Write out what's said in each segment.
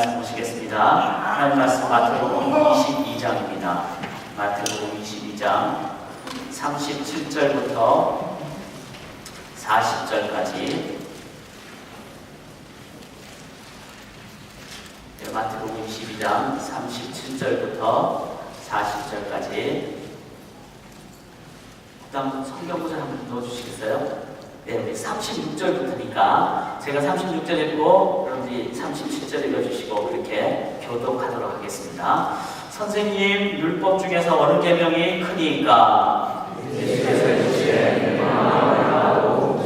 말씀 보시겠습니다. 하나님 말씀 마태복음 22장입니다. 마태복음 22장 37절부터 40절까지. 마태복음 22장 37절부터 40절까지. 그다음 성경 구절 한번 넣어주시겠어요? 네, 우리 36절부터니까 제가 36절 읽고 여러분들이 37절 읽어주시고 이렇게 교독하도록 하겠습니다. 선생님, 율법 중에서 어느 계명이 크니까? 예수께서 이르시되 마음을 다하고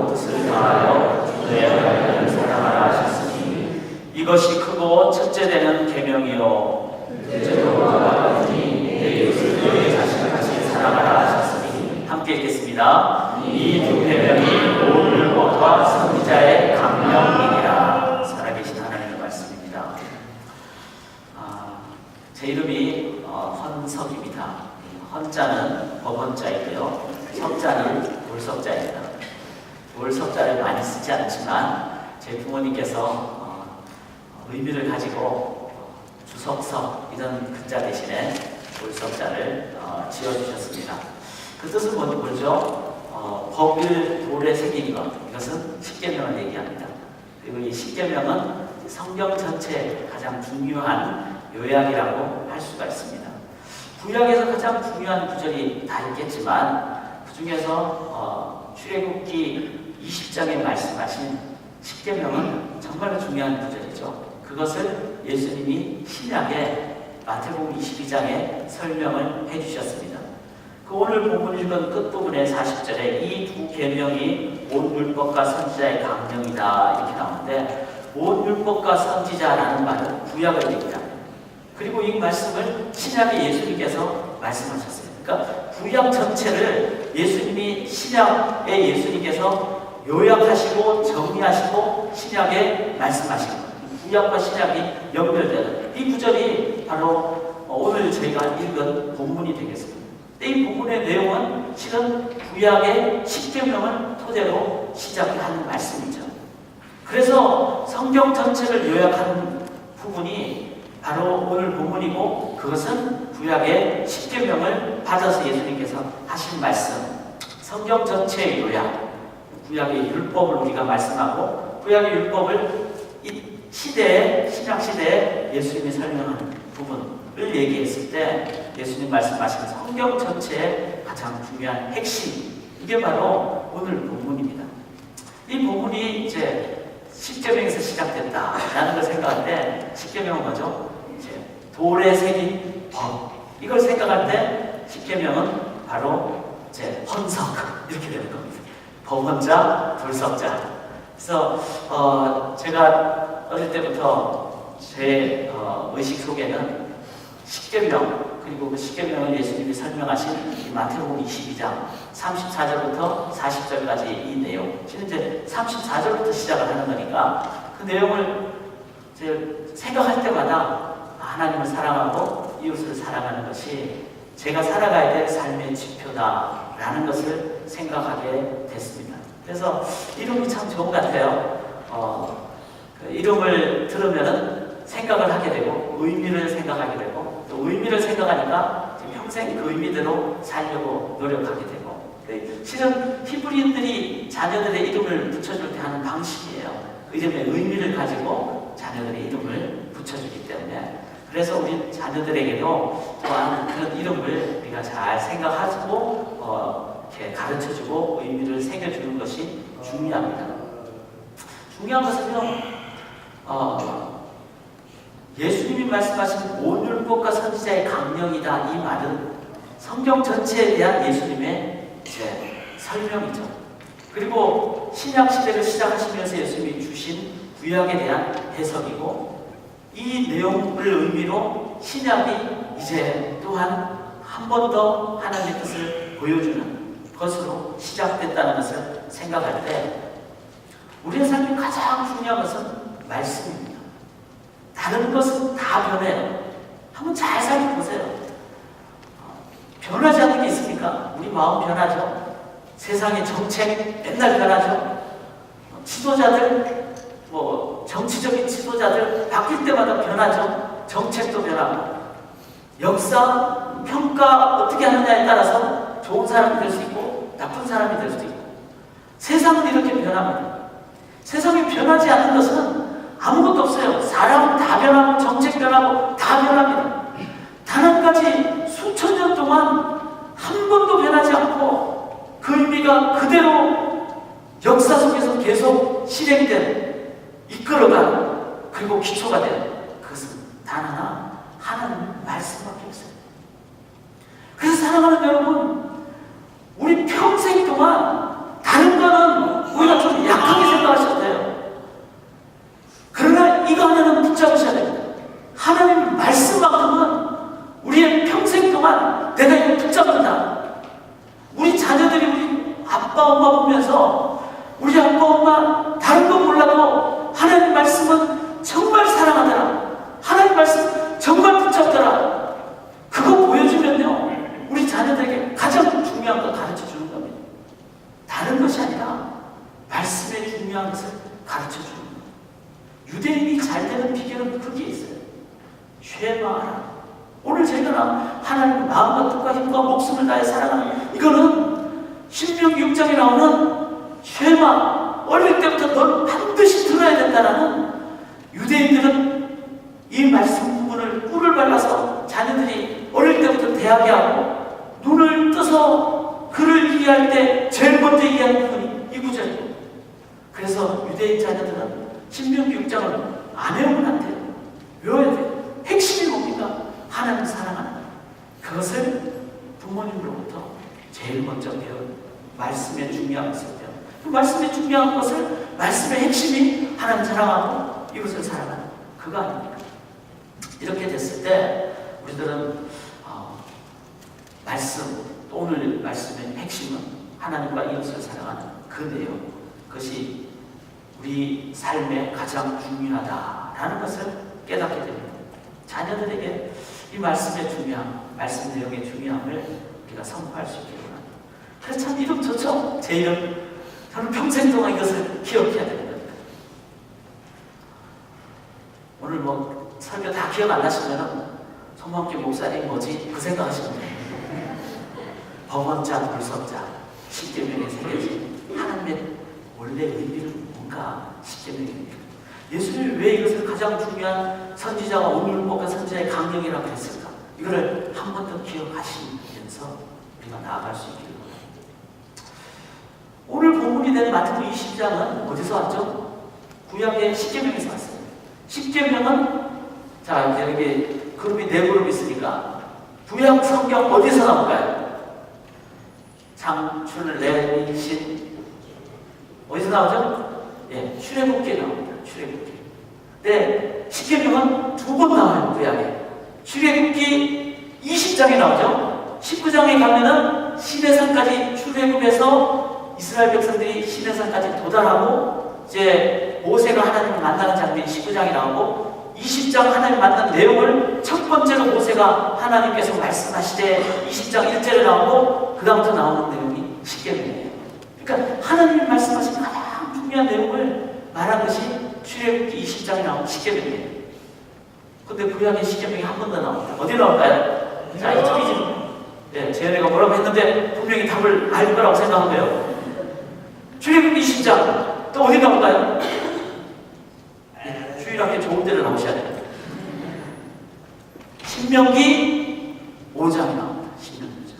뜻을 다하여 내 하나님을 사랑하라 하셨으니 이것이 크고 첫째 되는 계명이요 둘째로 같으니 내 이웃을 너희 자신같이 사랑하라 하셨으니. 함께 읽겠습니다. 이 두 계명이 온 율법과 선지자의 강령이니라. 살아계신 하나님의 말씀입니다. 제 이름이 헌석입니다. 헌자는 법헌자이고요, 석자는 돌석자입니다. 돌석자를 많이 쓰지 않지만 제 부모님께서 의미를 가지고 주석석 이런 글자 대신에 돌석자를 지어주셨습니다. 그 뜻은 뭐죠? 법을 돌에 새긴 것, 이것은 십계명을 얘기합니다. 그리고 이 십계명은 성경 전체의 가장 중요한 요약이라고 할 수가 있습니다. 구약에서 가장 중요한 구절이 다 있겠지만 그 중에서 출애굽기 20장에 말씀하신 십계명은 정말로 중요한 구절이죠. 그것을 예수님이 신약의 마태복음 22장에 설명을 해주셨습니다. 오늘 본문 읽은 끝부분의 40절에 이 두 계명이 온 율법과 선지자의 강령이다 이렇게 나오는데, 온 율법과 선지자라는 말은 구약을 얘기합니다. 그리고 이 말씀을 신약의 예수님께서 말씀하셨어요. 그러니까 구약 전체를 예수님이 신약의 예수님께서 요약하시고 정리하시고 신약에 말씀하신 거예요. 구약과 신약이 연결되는 이 구절이 바로 오늘 저희가 읽은 본문이 되겠습니다. 이 본문의 내용은 실은 구약의 십계명을 토대로 시작하는 말씀이죠. 그래서 성경 전체를 요약하는 부분이 바로 오늘 본문이고, 그것은 구약의 십계명을 받아서 예수님께서 하신 말씀, 성경 전체의 요약, 구약의 율법을 우리가 말씀하고 구약의 율법을 이 시대에, 신약 시대에 예수님이 설명하는 부분 을 얘기했을 때 예수님 말씀하신 성경 전체의 가장 중요한 핵심, 이게 바로 오늘 본문입니다. 이 본문이 이제 십계명에서 시작됐다라는 걸 생각할 때, 십계명은 뭐죠? 이제 돌에 새긴 법, 이걸 생각할 때 십계명은 바로 이제 헌석 이렇게 되는 겁니다. 법헌자, 돌석자. 그래서 제가 어릴 때부터 제 의식 속에는 십계명, 그리고 그 십계명을 예수님이 설명하신 마태복음 22장 34절부터 40절까지 이 내용, 실은 이제 34절부터 시작을 하는 거니까 그 내용을 이제 생각할 때마다 하나님을 사랑하고 이웃을 사랑하는 것이 제가 살아가야 될 삶의 지표다라는 것을 생각하게 됐습니다. 그래서 이름이 참 좋은 것 같아요. 그 이름을 들으면은 생각을 하게 되고 의미를 생각하게 되고, 또 의미를 생각하니까 평생 그 의미대로 살려고 노력하게 되고, 실은 히브리인들이 자녀들의 이름을 붙여줄 때 하는 방식이에요. 그 이름의 의미를 가지고 자녀들의 이름을 붙여주기 때문에, 그래서 우리 자녀들에게도 또한 그런 이름을 우리가 잘 생각하고 이렇게 가르쳐주고 의미를 새겨주는 것이 중요합니다. 중요한 것은요, 예수님이 말씀하신 온 율법과 선지자의 강령이다, 이 말은 성경 전체에 대한 예수님의 이제 설명이죠. 그리고 신약 시대를 시작하시면서 예수님이 주신 구약에 대한 해석이고, 이 내용을 의미로 신약이 이제 또한 한 번 더 하나님의 뜻을 보여주는 것으로 시작됐다는 것을 생각할 때, 우리의 삶의 가장 중요한 것은 말씀입니다. 다른 것은 다 변해요. 한번 잘 살펴보세요. 변하지 않는 게 있습니까? 우리 마음 변하죠. 세상의 정책 맨날 변하죠. 지도자들 정치적인 지도자들 바뀔 때마다 변하죠. 정책도 변하고 역사, 평가 어떻게 하느냐에 따라서 좋은 사람이 될 수 있고 나쁜 사람이 될 수도 있고 세상은 이렇게 변합니다. 세상이 변하지 않는 것은 아무것도 없어요. 사람 다 변하고 정책 변하고 다 변합니다. 단 한 가지 수천 년 동안 한 번도 변하지 않고 그 의미가 그대로 역사 속에서 계속 실행된, 이끌어간, 그리고 기초가 된 그것은 단 하나, 하나님 말씀밖에 없어요. 그래서 사랑하는 여러분, 우리 평생 동안 다른 거는 우리가 좀 약하게 생각하셔도 돼요. 그러나 이거 하나는 붙잡으셔야 됩니다. 하나님 말씀만큼은 우리의 평생 동안 내가 이거 붙잡는다. 우리 자녀들이 우리 아빠 엄마 보면서 우리 아빠 엄마 다른 건 몰라도 하나님 말씀은 정말 사랑하더라. 하나님 말씀 정말 붙잡더라. 그거 보여주면요, 우리 자녀들에게 가장 중요한 거 가르쳐 주는 겁니다. 다른 것이 아니라 말씀의 중요한 것을 가르쳐 주는 겁니다. 유대인이 잘 되는 비결은 그게 있어요. 쉐마하라. 오늘 저희가 하나님의 마음과 뜻과 힘과 목숨을 다해 사랑하는, 이거는 신명기 6장에 나오는 쉐마, 어릴 때부터 넌 반드시 들어야 된다라는, 유대인들은 이 말씀 부분을 꿀을 발라서 자녀들이 어릴 때부터 대하게 하고 눈을 떠서 그를 이해할 때 제일 먼저 이해하는 부분이 이 구절이에요. 그래서 유대인 자녀들은 신명기 6장을 안 외우면 안 돼요. 외워야 돼요. 핵심이 뭡니까? 하나님을 사랑하는 것. 그것을 부모님으로부터 제일 먼저 배운 말씀의 중요한 것을 배운, 그 말씀의 중요한 것을, 말씀의 핵심이 하나님 사랑하고 이것을 사랑하는 그거 아닙니까? 이렇게 됐을 때 우리들은 말씀, 또 오늘 말씀의 핵심은 하나님과 이웃을 사랑하는 그 내용, 그것이 우리 삶에 가장 중요하다라는 것을 깨닫게 됩니다. 자녀들에게 이 말씀의 중요함, 말씀 내용의 중요함을 우리가 선포할 수 있기를 원합니다. 그래서 참 이름 좋죠? 제 이름. 저는 평생 동안 이것을 기억해야 되는 겁니다. 오늘 뭐 설교 다 기억 안 나시면 송만기 목사님 뭐지? 그 생각하시면 돼요. 법원자, 불석자, 십계명에 새겨진 하나님의 원래 의미는 뭔가? 십계명입니다. 예수님이 왜 이것을 가장 중요한 선지자와 오늘복과 선지자의 강령이라고 했을까? 이거를 한 번 더 기억하시면서 우리가 나아갈 수 있기를 원합니다. 오늘 본문이 되는 마태복음 20장은 어디서 왔죠? 구약의 십계명에서 왔어요. 십계명은, 자, 여기 그룹이 네 그룹 있으니까 구약 성경 어디서 나올까요? 창출, 레위, 신, 어디서 나오죠? 예, 출애굽기에 나옵니다. 출애굽기. 네, 십계명은 두 번 나와요. 구약에. 출애굽기 20장에 나오죠. 19장에 가면은 시내산까지 출애굽해서 이스라엘 백성들이 시내산까지 도달하고 이제 모세가 하나님을 만나는 장면이 19장에 나오고, 20장 하나님 만난 내용을 첫 번째로 모세가 하나님께서 말씀하시되 20장 1절에 나오고, 그 다음부터 나오는 내용이 십계명이에요. 그러니까 하나님이 말씀하신 가장 중요한 내용을 말한 것이 출애굽기 20장에 나온 십계명이에요. 근데 구약의 십계명이 한 번 더 나옵니다. 어디 나올까요? 자, 이쪽이 지금, 네, 재현이가 뭐라고 했는데 분명히 답을 알 거라고 생각하고요. 출애굽기 20장 또 어디 나올까요? 네, 주일학교 좋은 데를 나오셔야 돼요. 신명기 5장이 나옵니다. 신명기 5장.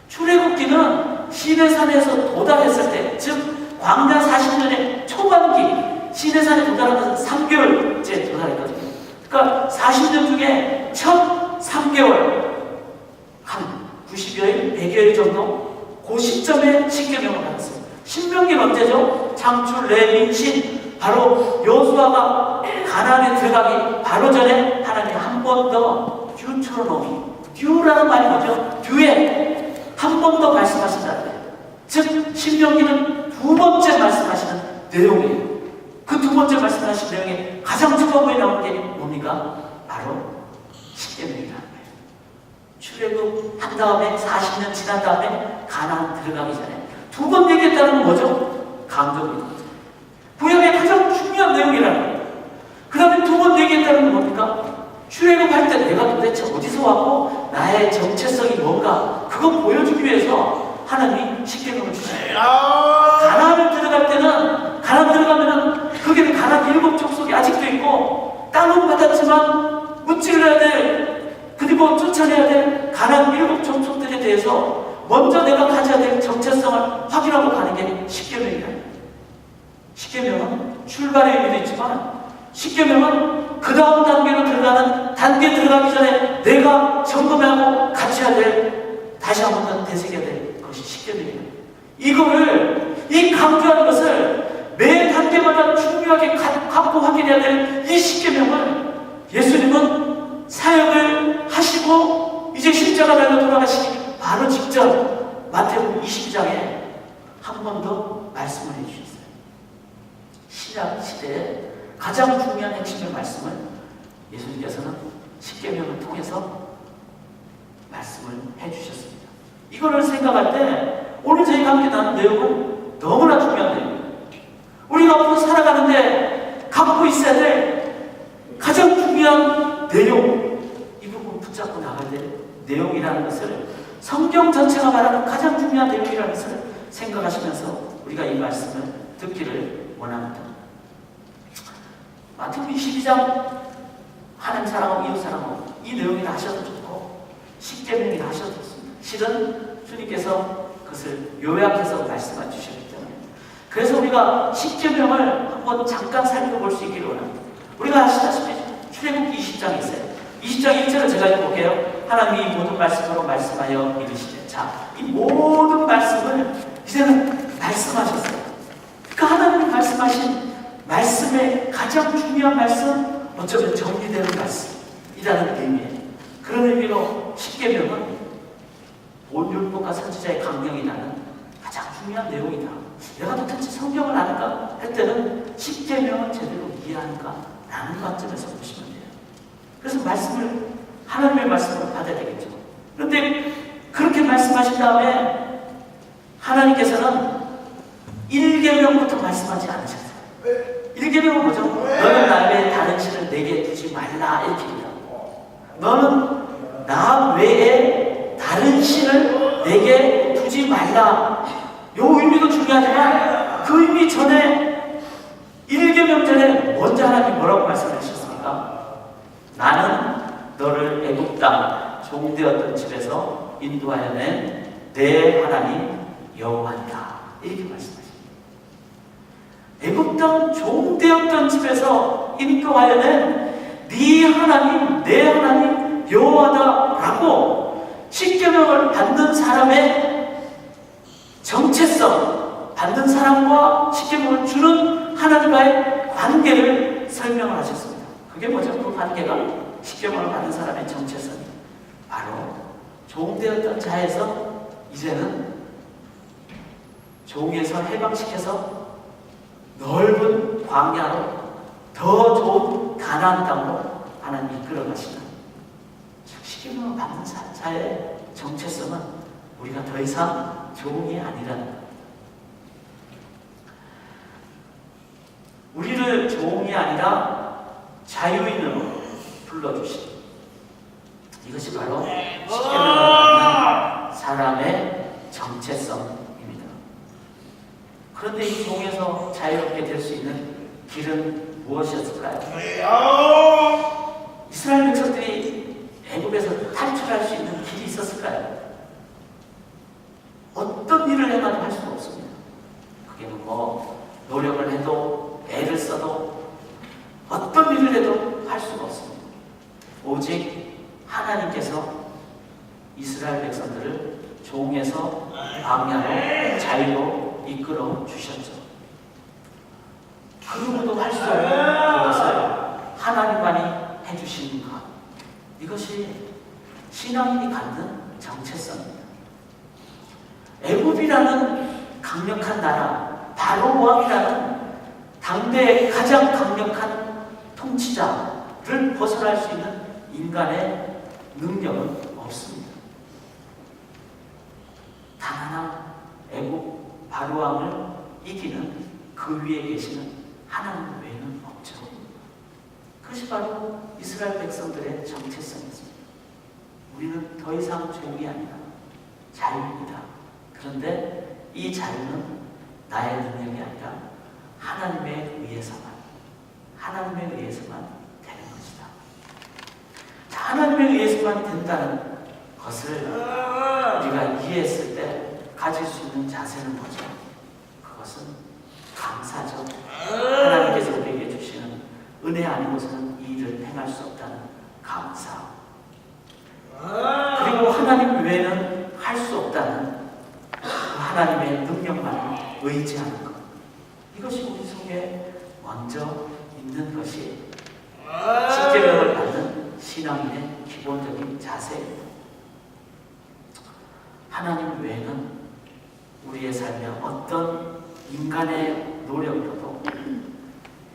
출애굽기는 시내산에서 도달했을 때, 즉 광야 40년의 초반기, 시내산에 도달하면서 3개월째 도달했거든요. 그러니까 40년 중에 첫 3개월, 한 90여일, 100여일 정도, 그 시점에 십계명을 받았어요. 신명기는 언제죠? 창출, 레위, 신, 바로 여호수아가 가나안에 들어가기 바로 전에 하나님이 한 번 더 듀트로노미, 듀라는 말이 뭐죠? 듀에 한 번 더 말씀하신다는 거예요. 즉 신명기는 두 번째 말씀하시는 내용이에요. 그 두 번째 말씀하신 내용에 가장 처음에 나오는 게 뭡니까? 바로 십계명이라는 거예요. 출애굽 한 다음에 40년 지난 다음에 가나안 들어가기 전에 두 번 얘기했다는 건 뭐죠? 강조입니다. 구약의 가장 중요한 내용이라는 거예요. 그 다음에 두 번 얘기했다는 건 뭡니까? 출애굽할 때 내가 도대체 어디서 왔고 나의 정체성이 뭔가 그거 보여주기 위해서 하나님이 십계명을 주십니다. 가나안을 들어갈 때는 가나안 들어가면은 거기는 가나안 7 족속이 아직도 있고 땅은 받았지만 무찌르야 돼. 그리고 쫓아내야 돼. 가나안 7 족속들에 대해서 먼저 내가 가져야 될 정체성을 확인하고 가는 게 십계명이다. 십계명은 출발의 의미도 있지만 십계명은 그 다음 단계로 들어가는 단계 들어가기 전에 내가 점검하고 갖춰야 될 다시 한 번 더 되새겨야 될 것이 십계명이에요. 이거를 이 강조하는 것을 매 단계마다 중요하게 갖고 확인해야 될 이 십계명을 예수님은 사역을 하시고 이제 십자가 달려 돌아가시기 바로 직전 마태복음 22장에 한 번 더 말씀을 해주셨어요. 신약 시대에 가장 중요한 핵심의 말씀을 예수님께서는 십계명을 통해서 말씀을 해주셨습니다. 이거를 생각할 때 오늘 저희가 함께 나눈 내용은 너무나 중요한 내용입니다. 우리가 앞으로 살아가는데 갖고 있어야 될 가장 중요한 내용, 이 부분 붙잡고 나가야 될 내용이라는 것을 성경 전체가 말하는 가장 중요한 내용이라는 것을 생각하시면서 우리가 이 말씀을 듣기를 원합니다. 마태복음 22장 하나님 사랑하고 이웃 사랑하고 이 내용이나 하셔도 좋고 십계명이나 하셔도 좋습니다. 실은 주님께서 그것을 요약해서 말씀해 주셨기 때문에 그래서 우리가 십계명을 한번 잠깐 살펴볼 수 있기를 원합니다. 우리가 아시다시피 출애굽기 20장이 있어요. 20장 1절을 제가 읽어볼게요. 하나님이 이 모든 말씀으로 말씀하여 이르시되, 자, 이 모든 말씀을 이제는 말씀하셨어요. 그러니까 하나님이 말씀하신 말씀의 가장 중요한 말씀, 어쩌면 정리되는 말씀이라는 의미예요. 그런 의미로 십계명은 온 율법과 선지자의 강령이라는 가장 중요한 내용이다. 내가 도대체 성경을 아는가 할 때는 십계명을 제대로 이해하는가 라는 관점에서 보시면 돼요. 그래서 말씀을 하나님의 말씀을 받아야 되겠죠. 그런데 그렇게 말씀하신 다음에 하나님께서는 1계명부터 말씀하지 않으셨어요. 1계명은 뭐죠? 너는 나 외에 다른 신을 내게 두지 말라, 이렇게입니다. 너는 나 외에 다른 신을 내게 두지 말라. 요 의미도 중요하지만 그 의미 전에 1계명 전에 먼저 하나님이 뭐라고 말씀하셨습니까? 나는 너를 애굽 땅 종되었던 집에서 인도하여 낸 내 하나님 여호와니라, 이렇게 말씀하십니다. 애굽 땅 종되었던 집에서 인도하여 낸 네 하나님, 내 하나님 여호와다라고 십계명을 받는 사람의 정체성, 받는 사람과 십계명을 주는 하나님과의 관계를 설명을 하셨습니다. 그게 뭐죠? 그 관계가 십계명을 받는 사람의 정체성이 바로 종되었던 자에서 이제는 종에서 해방시켜서 넓은 광야로 더 좋은 가나안 땅으로 하나님이 이끌어가시는 십계명을 받는 자의 정체성은 우리가 더 이상 종이 아니라는 것. 우리를 종이 아니라 자유인으로 불러주신 이것이 바로 십계명을 받는 사람의 정체성입니다. 그런데 이 종에서 자유롭게 될 수 있는 길은 무엇이었을까요? 이스라엘 백성들이 애굽에서 탈출할 수 있는 길이 있었을까요? 어떤 일을 해봐도 할 수가 없습니다. 그게 뭐 노력을 해도 애를 써도 어떤 일을 해도 할 수가 없습니다. 오직 하나님께서 이스라엘 백성들을 종에서 광야로 자유로 이끌어 주셨죠. 그 누구도 할 수 없는 그것을 하나님만이 해주신 것, 이것이 신앙인이 갖는 정체성입니다. 애굽이라는 강력한 나라, 바로 왕이라는 당대의 가장 강력한 통치자를 벗어날 수 있는 인간의 능력은 없습니다. 단 하나 애굽 바로 왕을 이기는 그 위에 계시는 하나님 외에는 없죠. 그것이 바로 이스라엘 백성들의 정체성이었습니다. 우리는 더 이상 종이 아니다. 자유입니다. 그런데 이 자유는 나의 능력이 아니라 하나님에 의해서만 되는 것이다. 자, 하나님에 의해서만 된다는 것을 우리가 이해했을 때 가질 수 있는 자세는 뭐죠? 그것은 감사죠. 하나님께서 우리에게 주시는 은혜 아니고서는 이 일을 행할 수 없다는 감사. 그리고 하나님 외에는 할 수 없다는 그 하나님의 능력만을 의지하는 것. 이것이 우리 속에 먼저 있는 것이 십계명을 받는 신앙인의 기본적인 자세입니다. 하나님 외에는 우리의 삶에 어떤 인간의 노력으로도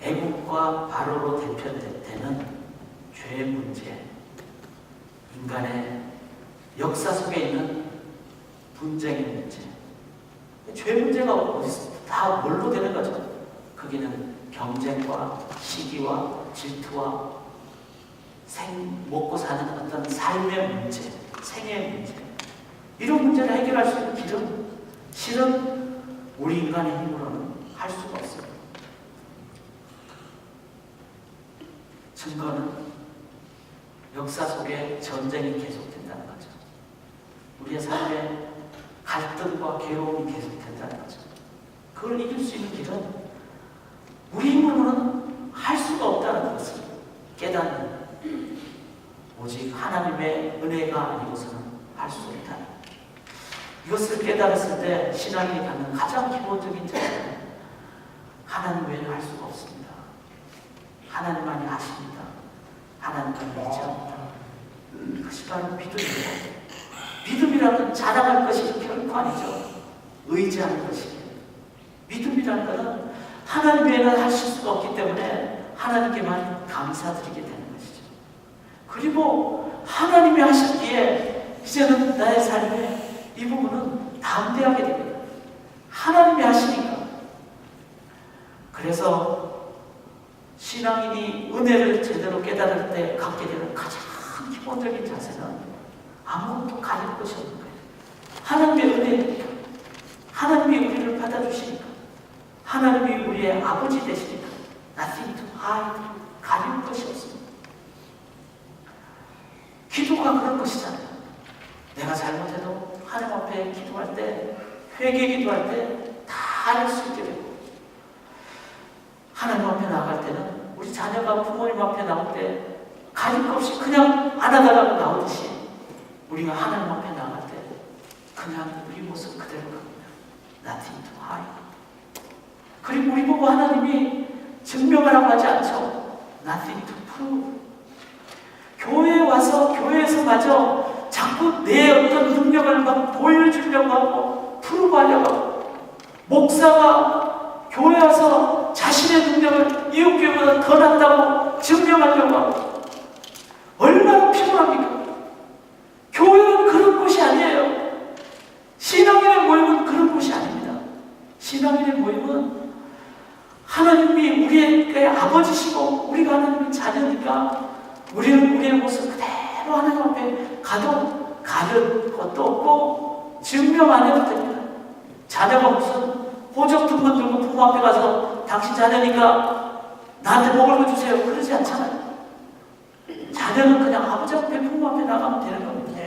애국과 바로로 대표되는 죄의 문제, 인간의 역사 속에 있는 분쟁의 문제, 죄 문제가 어디서 다 뭘로 되는 거죠? 거기는 경쟁과 시기와 질투와 먹고 사는 어떤 삶의 문제, 생애의 문제, 이런 문제를 해결할 수 있는 길은 실은 우리 인간의 힘으로는 할 수가 없어요. 증거는 역사 속에 전쟁이 계속된다는 거죠. 우리의 삶에 갈등과 괴로움이 계속된다는 거죠. 그걸 이길 수 있는 길은 우리 힘으로는 할 수가 없다는 것을 깨닫는, 오직 하나님의 은혜가 아니고서는 할 수 없다는, 이것을 깨달았을 때 신앙이 갖는 가장 기본적인 자세는 하나님 외에는 할 수가 없습니다. 하나님만이 하십니다. 하나님만이 의지합니다. 그것이 바로 믿음입니다. 믿음이라는 자랑할 것이 결코 아니죠. 의지하는 것이에요. 믿음이라는 것은 하나님 외에는 하실 수가 없기 때문에 하나님께만 감사드리게 되는 것이죠. 그리고 하나님이 하셨기에 이제는 나의 삶에 이 부분은 담대하게 됩니다. 하나님이 하시니까. 그래서 신앙인이 은혜를 제대로 깨달을 때 갖게 되는 가장 기본적인 자세는 아무것도 가릴 것이 없는 거예요. 하나님의 은혜니까, 하나님이 우리를 받아주시니까, 하나님이 우리의 아버지 되시니까 nothing to hide, 가릴 것이 없습니다. 기도가 그런 것이잖아요. 내가 잘못해도 하나님 앞에 기도할 때, 회개 기도할 때 다 알 수 있게 되고, 하나님 앞에 나갈 때는 우리 자녀가 부모님 앞에 나올 때 가릴 것 없이 그냥 안아달라고 나오듯이 우리가 하나님 앞에 나갈 때 그냥 우리 모습 그대로 갑니다. Nothing to hide. 그리고 우리 보고 하나님이 증명하라고 하지 않죠. Nothing to prove. 교회에 와서 교회에서 마저 자꾸 내 어떤 능력을 막 보여주려고 하고 프루브하려고 하고, 목사가 교회 와서 자신의 능력을 이웃교회보다 더 낫다고 증명하려고 하고, 얼마나 피곤합니까? 교회는 그런 곳이 아니에요. 신앙인의 모임은 그런 곳이 아닙니다. 신앙인의 모임은 하나님이 우리의 아버지시고 우리가 하나님의 자녀니까 우리는 우리의 모습 그대로 하나님 앞에 가도 가릴 것도 없고 증명 안 해도 됩니다. 자녀가 무슨 호적 두 번 들고 부모 앞에 가서 당신 자녀니까 나한테 먹을 거 주세요 그러지 않잖아요. 자녀는 그냥 아버지 앞에 부모 앞에 나가면 되는 겁니다.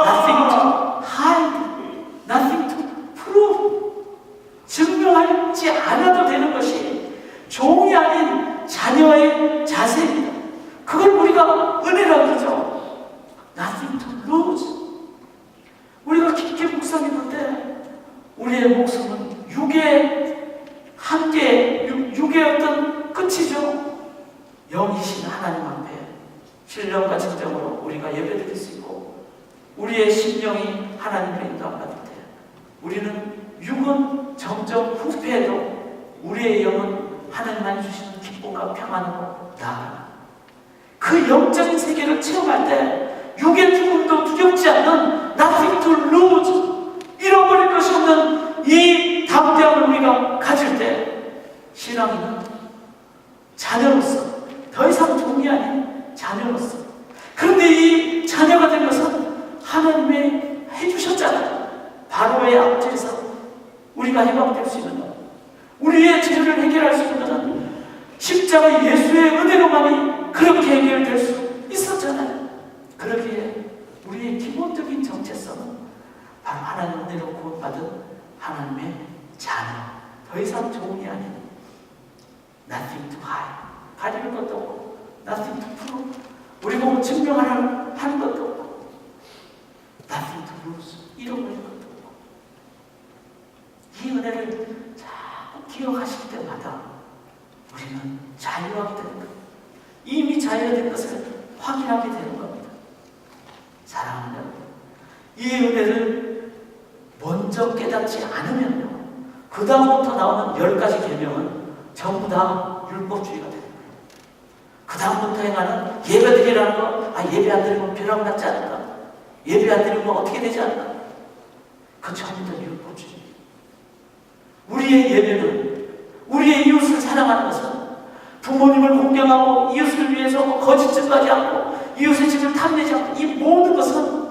Nothing to hide, nothing to prove. 증명하지 않아도 되는 것이 종이 아닌 자녀의 자세입니다. 그걸 우리가 은혜라고 그러죠. Nothing to lose. 우리가 깊게 묵상해볼 때 우리의 목숨은 육의 한계, 육의 어떤 끝이죠. 영이신 하나님 앞에 신령과 진정으로 우리가 예배드릴 수 있고, 우리의 심령이 하나님의 인도받을 때 우리는 육은 점점 후패해도 우리의 영은 하나님만 주시는 기쁨과 평안으로 나아가는, 그 영적인 세계를 체험할 때 육의 죽음도 두렵지 않는 nothing to lose, 잃어버릴 것이 없는 이 담대함을 우리가 가질 때 신앙인은 자녀로서 더 이상 종이 자녀로서. 그런데 이 자녀가 된 것은 하나님의 해주셨잖아요. 바로의 앞뒤에서 우리가 해방될 수 있는 것, 우리의 죄를 해결할 수 있는 것은 십자가 예수의 은혜로만이 그렇게 해결될 수 있었잖아요. 그러기에 우리의 기본적인 정체성은 바로 하나님 은혜로 구원받은 하나님의 자녀, 더 이상 종이 아닌 nothing to hide, 가리는 것도 없고 nothing to prove, 우리 보고 증명하는 것도 없고 nothing to lose, 잃어버릴 것도 없고. 이 은혜를 자꾸 기억하실 때마다 우리는 자유하게 되는 겁니다. 이미 자유된 것을 확인하게 되는 겁니다. 사랑하는 여러분, 이 은혜를 먼저 깨닫지 않으면요, 그 다음부터 나오는 10가지 계명은 전부 다 율법주의가 되는 거예요. 그 다음부터 행하는 예배드리라는 거, 예배 안 드리면 벼락 맞지 않을까? 예배 안 드리면 어떻게 되지 않을까? 그 전부 다 율법주의. 우리의 예배는, 우리의 이웃을 사랑하는 것은 부모님을 공경하고 이웃을 위해서 거짓증까지 않고 이웃의 집을 탐내지 않고, 이 모든 것은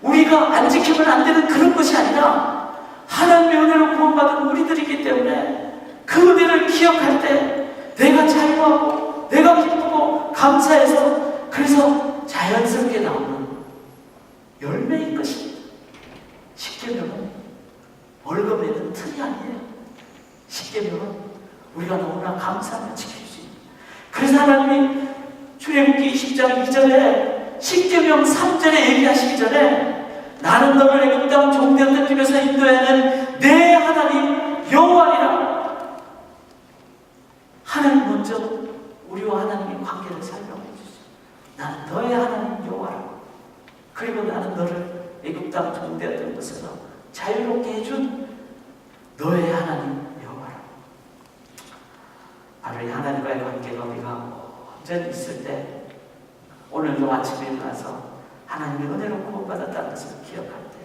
우리가 안 지키면 안 되는 그런 것이 아니라 하나님의 은혜로 구원받은 우리들이기 때문에 그 은혜를 기억할 때 내가 자유하고 내가 기쁘고 감사해서, 그래서 자연스럽게 나오는 열매인 것입니다. 십계명은 월급에는 틀이 아니에요. 십계명은 우리가 너무나 감사하며 지킬 수 있는. 그래서 하나님이 출애굽기 20장 2절에 십계명 3절에 얘기하시기 전에 나는 너를 애굽 땅 종되었던 집에서 인도하는 내 하나님 여호와니라. 하나님 먼저 우리와 하나님의 관계를 설명해 주시죠. 나는 너의 하나님 여호와라. 그리고 나는 너를 애굽 땅 종되었던 곳에서 자유롭게 해준 너의 하나님 여호와라. 바로 이 하나님과의 관계가 우리가 온전히 있을 때, 오늘도 아침에 일어나서 하나님의 은혜로 구원받았다는 것을 기억할 때,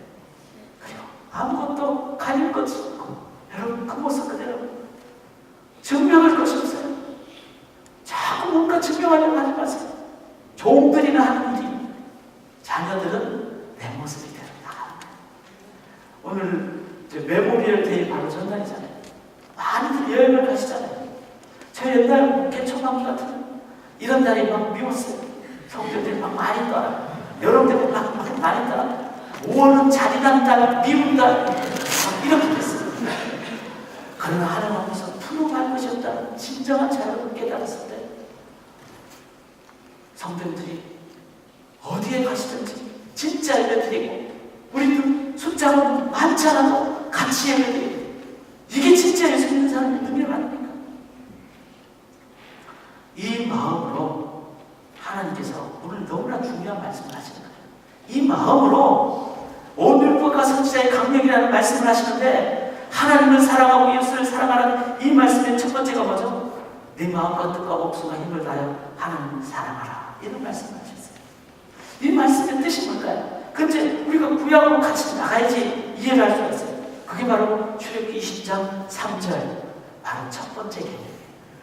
그리고 아무것도 가릴 것이 없고, 여러분 그 모습 그대로 증명할 것이 없어요. 자꾸 뭔가 증명하려고 하지 마세요. 종들이나 하는 일이, 자녀들은 내 모습이 되는 나가는 거예요. 오늘 메모리얼 데이 바로 전날이잖아요. 많이들 여행을 가시잖아요. 저 옛날 개천방기 같은 이런 날이 막 미웠어요. 성도들이 막 많이 떠나, 여러분들 막 많이 떠나, 5월은 잔인한 달, 미운 달, 막 이렇게 됐어요. 그러나 하나님 앞에서 푸름할 것이 없다는 진정한 자유를 깨달았을 때, 성도들이 어디에 가시든지 진짜 예배드리고, 우리도 숫자가 많지 않아도 같이 예배드리고, 이게 진짜 예수 믿는 사람의 능력 아닙니까? 이 마음으로 하나님께서 오늘 너무나 중요한 말씀을 하시는 거예요. 이 마음으로 오늘과 선지자의 강력이라는 말씀을 하시는데, 하나님을 사랑하고 이웃을 사랑하는 이 말씀의 첫 번째가 뭐죠? 네 마음과 뜻과 목숨과 힘을 다하여 하나님을 사랑하라, 이런 말씀을 하셨어요. 이 말씀의 뜻이 뭘까요? 근데 우리가 구약으로 같이 나가야지 이해를 할 수가 있어요. 그게 바로 출애굽기 20장 3절, 바로 첫 번째 계명이에요.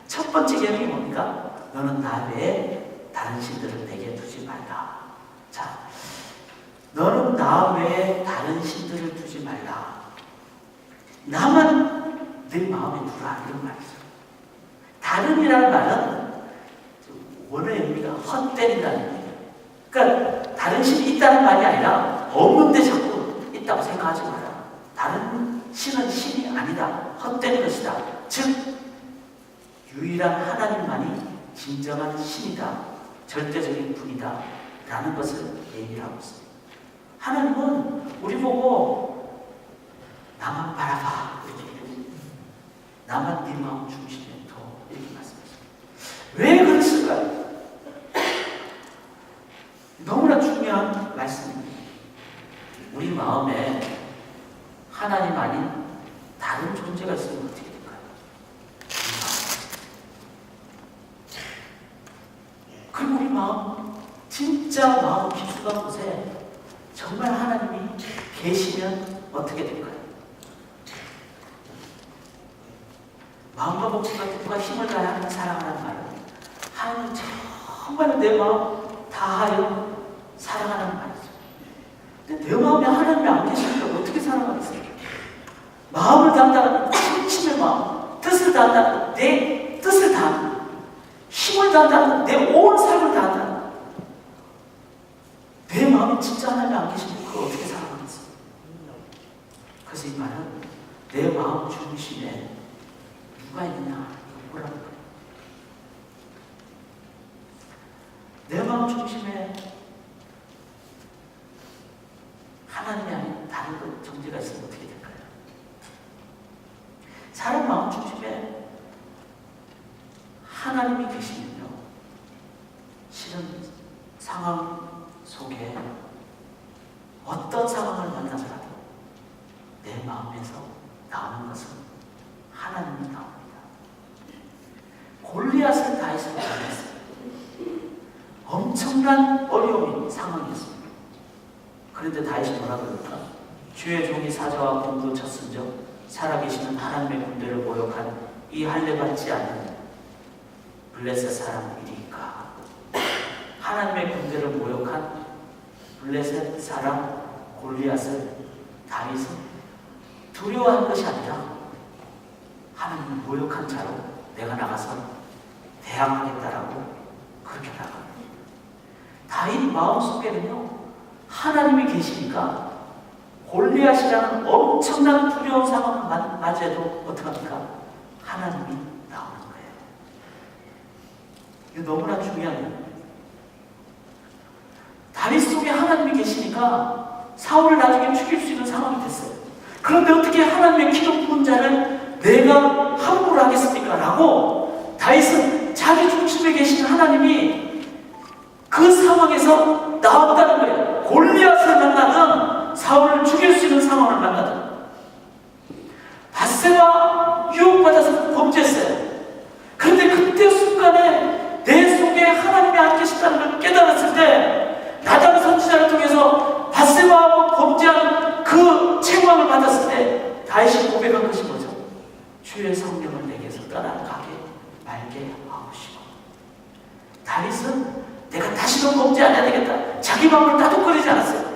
첫 번째 계명이 뭡니까? 너는 나 외에 다른 신들을 내게 두지 말라. 자, 너는 나 외에 다른 신들을 두지 말라. 나만 내 마음에 두라, 이런 말이죠. 다른이라는 말은 원어의 의미가 헛된이라는 의미예요. 그러니까 다른 신이 있다는 말이 아니라 없는데 자꾸 있다고 생각하지 마라. 다른 신은 신이 아니다, 헛된 것이다. 즉 유일한 하나님만이 진정한 신이다, 절대적인 분이다 라는 것을 얘기를 하고 있습니다. 하나님은 우리 보고 나만 바라봐, 이렇게 얘기합니다. 나만 네 마음 중심에 둬, 이렇게 말씀하십니다. 왜 그랬을까요? 너무나 중요한 말씀입니다. 우리 마음에 하나님 아닌 다른 존재가 있으면 어떻게 될까요? 그리고 우리 마음, 진짜 마음 깊숙한 곳에 정말 하나님이 계시면 어떻게 될까요? 마음과 목숨과 뜻과 힘을 다하는 사랑하는 말은, 하나님 정말 내 마음 다하여 사랑하는 말이죠. 근데 내 마음에 하나님이 안 계시니까 어떻게 사랑하겠어요? 마음을 다한다는 진심의 마음, 뜻을 다한다는 내 뜻을 다한다, 힘을 다한다는 내 온 삶을 다한다. 내 마음에 진짜 하나님이 안 계시면 그걸 어떻게 사랑하겠어요? 그래서 이 말은 내 마음 중심에 누가 있느냐, 이거 보라는 거예요. 내 마음 중심에 하나님이 아닌 다른 것 존재가 있으면 어떻게 될까요? 사람 마음 중심에 하나님이 계시면요, 실은 상황 속에 어떤 상황을 만나더라도 내 마음에서 나오는 것은 하나님이 나옵니다. 골리앗을 다윗을 만났어요. 엄청난 어려움이 상황이었습니다. 그런데 다윗이 뭐라고 합니까? 주의 종이 사자와 곰도 쳤은즉 살아계시는 하나님의 군대를 모욕한 이 할례받지 않은 블레셋 사람이니까. 하나님의 군대를 모욕한 블레셋 사람 골리앗을 다윗은 두려워한 것이 아니라 하나님을 모욕한 자로 내가 나가서 대항하겠다라고 그렇게 나갑니다. 다윗 마음속에는요, 하나님이 계시니까 골리앗이라는 엄청난 두려운 상황을 맞이해도 어떡합니까? 하나님이 나오는 거예요. 이거 너무나 중요한 거예요. 다윗 속에 하나님이 계시니까 사울을 나중에 죽일 수 있는 상황이 됐어요. 그런데 어떻게 하나님의 기름 부은 자를 내가 함부로 하겠습니까? 라고 다윗은 자기 중심에 계신 하나님이 그 상황에서 나왔다는 거예요. 골리앗을 만나든 사울을 죽일 수 있는 상황을 만나든. 밧세바 유혹받아서 범죄했어요. 그런데 그때 순간에 내 속에 하나님이 안 계신다는 걸 깨달았을 때, 나단 선지자를 통해서 밧세바하고 범죄한 그 책망을 받았을 때 다윗이 고백한 것이 뭐죠? 주의 성령을 내게서 떠나가게 말게 하옵시고. 다윗은 내가 다시는 범죄 안 해야 되겠다, 자기 마음을 따뜻거리지 않았어요.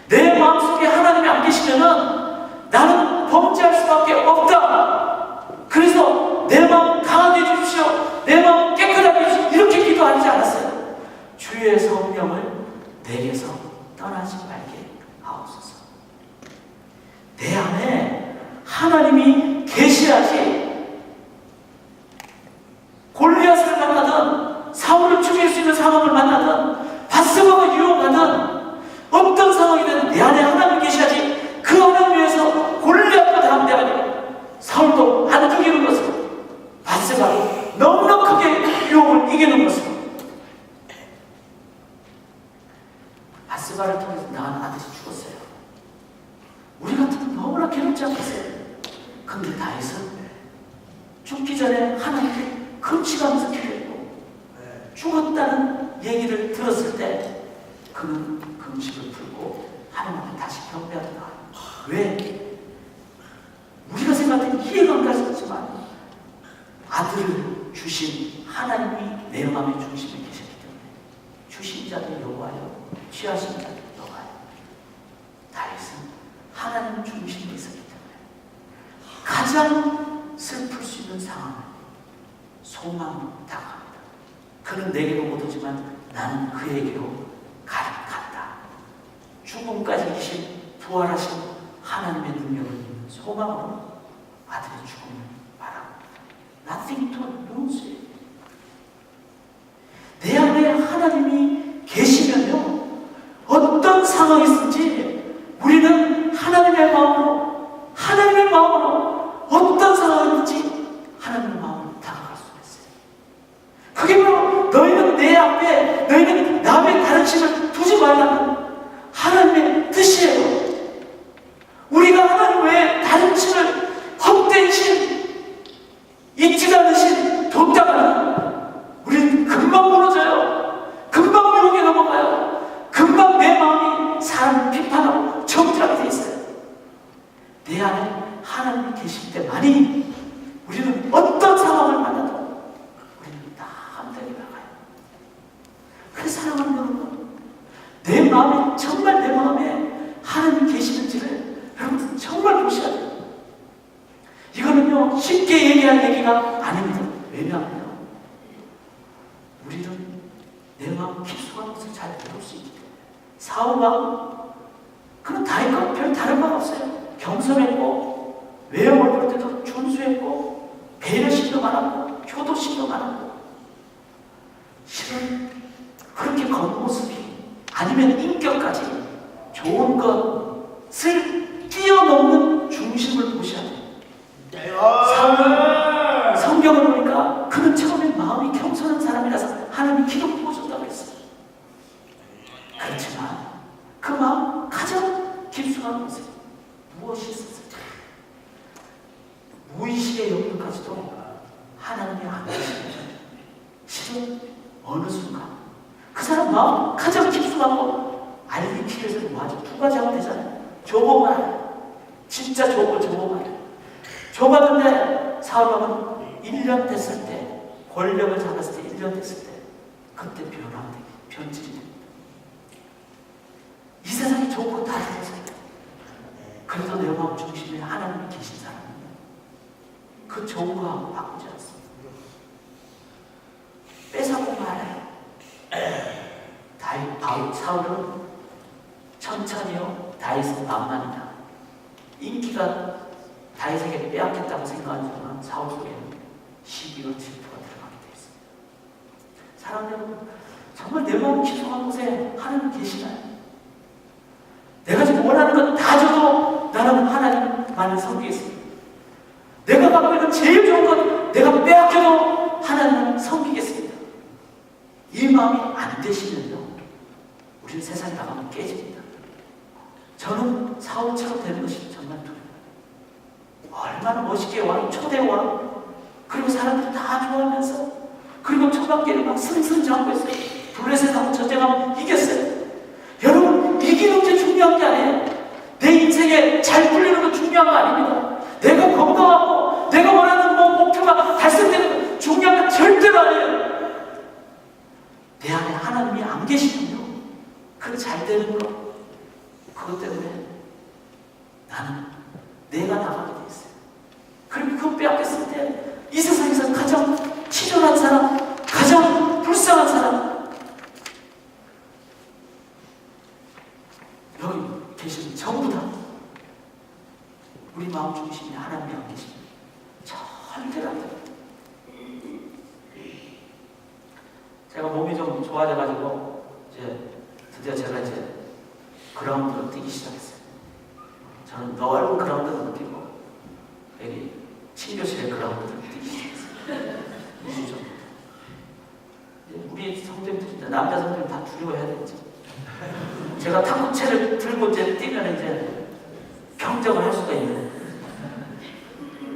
내 마음속에 하나님이 안 계시면은 나는 범죄할 수밖에 없다. 그래서 내 마음 강하게 해주십시오, 내 마음 깨끗하게 해주십시오, 이렇게 기도하지 않았어요. 주의 성령을 내게서 떠나지 말게 하옵소서. 내 안에 하나님이 계셔야지 골리앗을 만나든 사울을 죽일 수 있는 상황을 만나든 밧세바가 유혹하든 어떤 상황이든 내 안에 하나님이 계셔야지 그 하나님 위해서 골리앗과 담대하게 사울도 안 죽이는 것으로, 밧세바도 너무나 크게 유혹을 이기는 것으로, 밧세바를 통해서 낳은 아들이 죽었어요. 우리 같으면 너무나 괴롭지 않겠어요? 그런데 다윗은 죽기 전에 하나님께 금식하면서 기도했고, 죽었다는 얘기를 들었을 때 그는 금식을 풀고 하나님께 다시 경배하더라. 왜? 우리가 생각할 때 이해가 안 가지만 아들을 주신 하나님이 내 마음의 중심에 계셨기 때문에 주신 자도 여호와여, 취하신 자도 여호와여. 다윗은 하나님 중심에 있었기 때문에 가장 슬플 수 있는 상황은 소망으로 다가갑니다. 그는 내게로 못 오지만 나는 그에게로 간다. 죽음까지 이기신 부활하신 하나님의 능력을 믿는 소망으로 아들의 죽음을 바랍니다. Nothing to lose. 내 안에 하나님이 계시면요, 어떤 상황이 있을지 우리는 하나님의 마음으로 어떤 상황이든지 하나님의 마음으로 다가갈 수가 있어요. 그게 바로 너희는 내 앞에, 너희는 남의 다른 신을 두지 말라는 하나님의 뜻이에요. 우리가 하나님 외에 다른 신을, 헛된 신, 있지 않은 신 뒀다가는 우리는 금방 무너져요. 금방 유혹에 넘어가요. 금방 내 마음이 사람을 비판하고 정죄하게 돼 있어요. 내 안에 하나님이 계실 때만이 우리는 어떤 상황을 만나도 우리는 다 함께 나가요. 그래서 사랑하는 여러분, 마음에, 정말 내 마음에 하나님이 계시는지를 여러분 정말 보셔야 돼요. 이거는요 쉽게 얘기할 얘기가 아닙니다. 왜냐하면 우리는 내 마음 깊숙한 것을 잘 배울 수 있기 때문에. 사울 마음 그는 다윗과 별 다른 바가 없어요. 겸손했고 외형을 볼 때도 준수했고 배려심도 많았고 효도심도 많았고, 실은 그렇게 겉모습이 아니면 인격까지 좋은 것을 뛰어넘는 중심을 보셔야 돼요. 사울은 성경을 보니까 그는 처음에 마음이 겸손한 사람이라서 하나님이 기도 부어줬다고 했어요. 그렇지만 그 마음 가장 깊숙한 곳에 무엇이 있었을까? 무의식의 영역까지도 하나님이 안 계시는, 실은 어느 순간 그 사람 마음 가장 깊숙한 곳 알기 필요해서 맞아. 두 가지 하면 되잖아요. 좁아만 알아요. 진짜 좁아만 알아요. 좁았는데 사울왕은 1년 됐을 때, 권력을 잡았을 때 1년 됐을 때 그때 변질이 됩니다. 이 세상이 좁고 다 죽었어요. 그래도 내 마음 중심에 하나님이 계신 사람은 그 좋은 거하고 바꾸지 않습니다. 뺏어고 말아요. 사울은 천천히요 다윗은 만만이다. 인기가 다윗에게 빼앗겼다고 생각하는 순간 사울 속에는 시기와 질투가 들어가게 되어 있습니다. 사랑하는 여러분, 정말 내 마음 깊숙한 곳에 하나님 계시나요? 내가 지금 원하는 것 다 줘도 나는 하나님만을 섬기겠습니다. 내가 갖고 있는 제일 좋은 것 내가 빼앗겨도 하나님을 섬기겠습니다. 이 마음이 안 되시면요 우리는 세상에 나가면 깨집니다. 저는 사울처럼 되는 것이 정말 두려워요. 얼마나 멋있게 왕, 초대왕, 그리고 사람들이 다 좋아하면서, 그리고 초반기를 막 승승장구 했어요. 블레셋하고 전쟁하면 이겼어요. 여러분, 이기는 게 중요한 게 아니에요. 내 인생에 잘 풀리는 건 중요한 거 아닙니다. 내가 건강하고 내가 원하는 목표가 달성되는 건 중요한 건 절대로 아니에요. 내 안에 하나님이 안 계시면요 그 잘 되는 거, 그것 때문에 나는 내가 나가게 돼 있어요. 그리고 그거 빼앗겼을 때 이 세상에서 가장 치졸한 사람, 가장 불쌍한 사람, 여기 계신 전부 다 우리 마음 중심에 하나님이 안 계십니다. 절대로 안 돼요. 제가 몸이 좀 좋아져가지고 드디어 제가 그라운드로 뛰기 시작했어요. 저는 넓은 그라운드를 못 뛰고 여기 친교실에 그라운드를 뛰기 시작했어요. 2주 전. 우리 성도님들, 남자 성도님 다 두려워해야 되겠죠. 제가 탁구채를 들고 뛰면 이제 경쟁을 할 수가 있는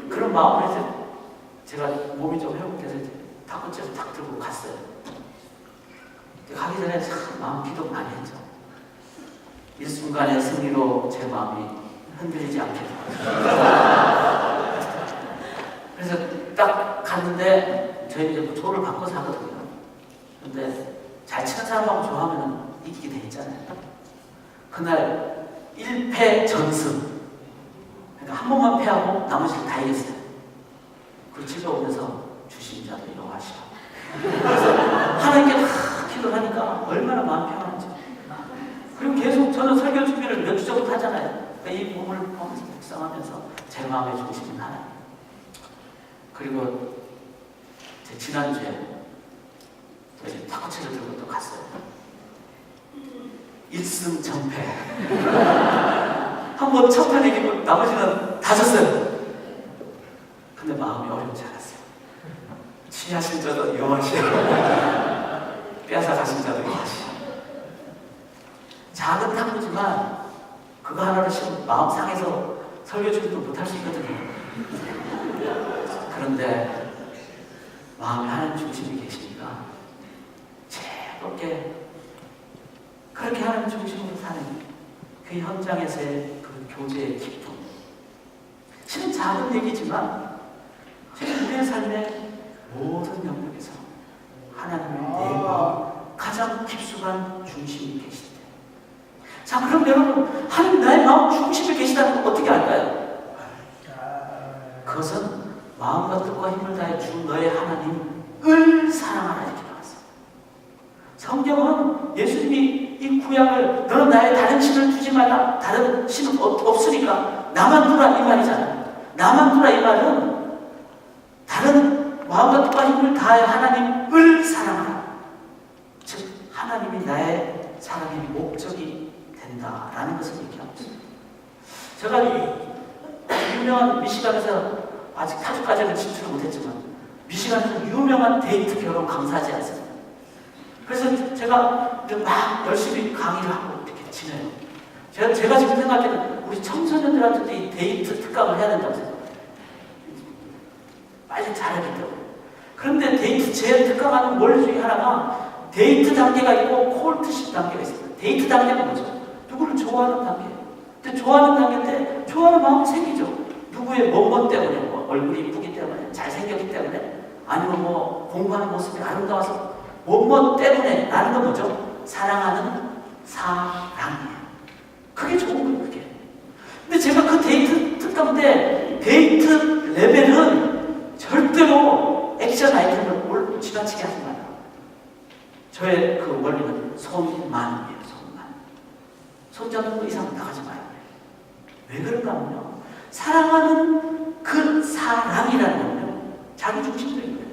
그런 마음으로 제가 몸이 좀 회복돼서 탁구채를 탁 들고 갔어요. 가기 전에 참 마음 기도 많이 했죠. 일순간의 승리로 제 마음이 흔들리지 않게. 그래서 딱 갔는데 저희는 이제 조를 바꿔서 하거든요. 근데 잘 치는 사람하고 좋아하면 이기게 돼 있잖아요. 그날 1패 전승. 그러니까 한 번만 패하고 나머지를 다 이겼어요. 그리고 집에 오면서 주신 자도 이러하시라. 그래서 하나님께 기도를 하니까 얼마나 마음 평안한지. 그리고 계속 저는 설교 준비를 몇 주 전부터 하잖아요. 그러니까 이 몸을 보면서 묵상하면서 제 마음의 중심은 하나님. 그리고 지난주에 탁구채를 들고 또 갔어요. 1승 전패. 한 번 첫 판 이기고 나머지는 다 졌어요. 근데 마음이 어렵지 않았어요. 취하신 자도 용하시오. 빼앗아 가신 자도 용하시오. 작은 탁구지만 그거 하나로 지금 마음 상해서 설교 준비도 못할 수 있거든요. 그런데 마음에 하나님 중심이 계시니까 즐겁게 그렇게 하나님 중심으로 사는 그 현장에서의 그 교제의 기쁨. 실은 작은 얘기지만 실은 우리의 삶의 모든 영역에서 하나님의 내 마음 가장 깊숙한 중심이 계실 때 자, 그럼 여러분, 하나님 나의 마음 중심에 계시다는 걸 어떻게 알까요? 그것은 마음과 뜻과 힘을 다해 주 너의 하나님을 사랑하라 이렇게 나왔어요. 성경은 예수님이 이 구약을 너는 나의 다른 신을 두지 말라, 다른 신은 없으니까 나만 두라 이 말이잖아요. 나만 두라 이 말은 다른 마음과 뜻과 힘을 다해 하나님을 사랑하라. 즉 하나님이 나의 사랑의 목적이 된다라는 것을 얘기하고 있습니다. 제가 유명한 미시간에서 아직 타주까지는 진출을 못했지만 미시간에서 유명한 데이트 결혼 강사지 않습니까? 그래서 제가 막 열심히 강의를 하고 이렇게 지내요. 제가 지금 생각해도 우리 청소년들한테도 이 데이트 특강을 해야 된다고 생각해요. 빨리 잘하기 때문에. 그런데 데이트 제 특강하는 뭘 중에 하나가 데이트 단계가 있고 콜트십 단계가 있습니다. 데이트 단계는 뭐죠? 누구를 좋아하는 단계. 근데 좋아하는 단계인데 좋아하는 마음이 생기죠. 누구의 뭐뭐 때문에, 뭐 얼굴이 이쁘기 때문에, 잘생겼기 때문에, 아니면 뭐 공부하는 모습이 아름다워서 뭐뭐 때문에 라는 건 뭐죠? 사랑하는 사랑이에요. 그게 좋은 거예요, 그게. 근데 제가 그 데이트 특강 때 데이트 레벨은 절대로 액션 아이템을 지나치게 하지 마요. 저의 그 원리는 손만이에요, 손만. 손 잡는 거 이상 나가지 마요. 왜 그런가 하면요. 사랑하는 그 사랑이라는 건요, 자기 중심적인 거예요.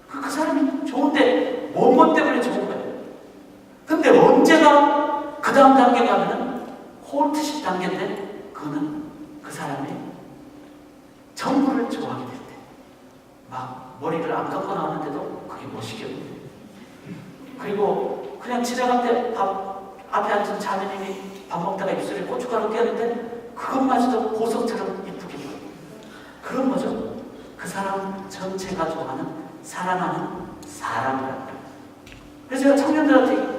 그 사람이 좋은데, 뭐뭐 때문에 좋은 거예요. 근데 언제가 그 다음 단계 가면은 콜트십 단계인데, 그거는 그 사람이 전부를 좋아하게 될 때. 막 머리를 안 감고 나왔는데도 그게 멋있게 보여요. 그리고 그냥 지나갈 때 앞에 앉은 자매님이 밥 먹다가 입술에 고춧가루 떼었는데 그것마저도 보석처럼 이쁘게 보여요. 그런 거죠. 그 사람 전체가 좋아하는 사랑하는 사람이라고. 그래서 제가 청년들한테